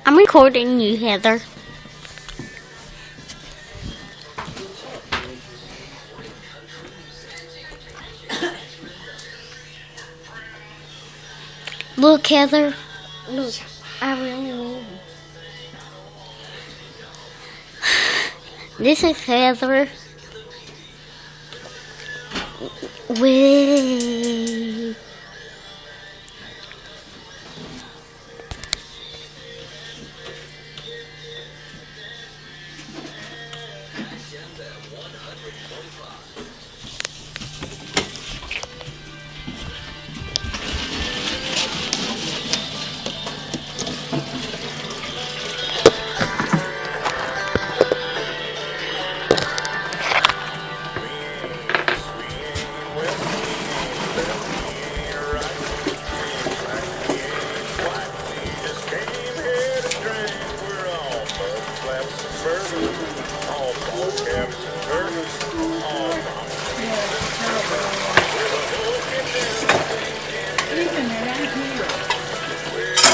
I'm recording you, Heather. Look, Heather. Look, I really mean. This is Heather. Wait.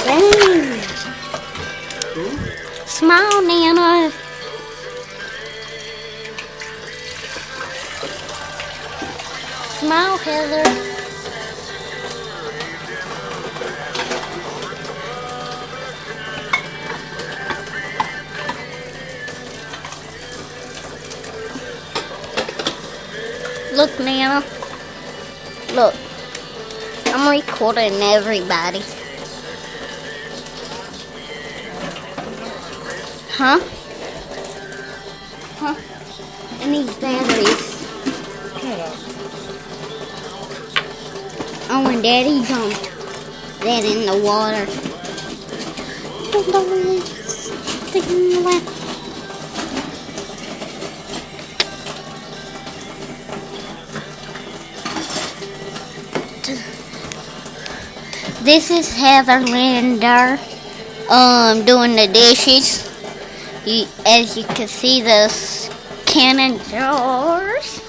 Dang. Smile, Nana. Smile, Heather. Look, Nana. Look. I'm recording everybody. Huh? Huh? And these batteries. Oh, and Daddy dumped that in the water. This is Heather Linder, doing the dishes. As you can see, those cannon jars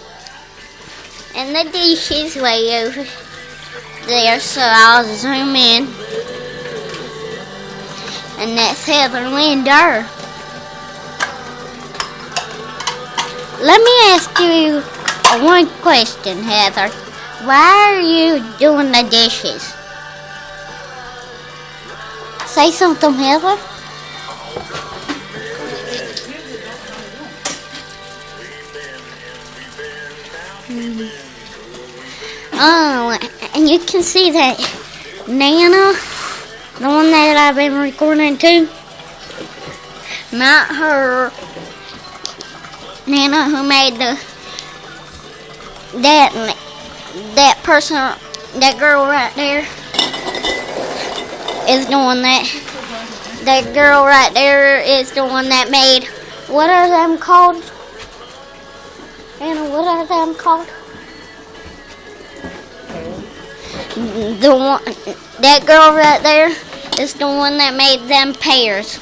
and the dishes way over there, so I'll zoom in. And that's Heather Linder. Let me ask you one question, Heather. Why are you doing the dishes? Say something, Heather. Oh, and you can see that Nana, the one that I've been recording to, not her, Nana who made that person, that girl right there, is the one that girl right there is the one that made, what are them called? Nana, what are them called? The one, that girl right there is the one that made them pears.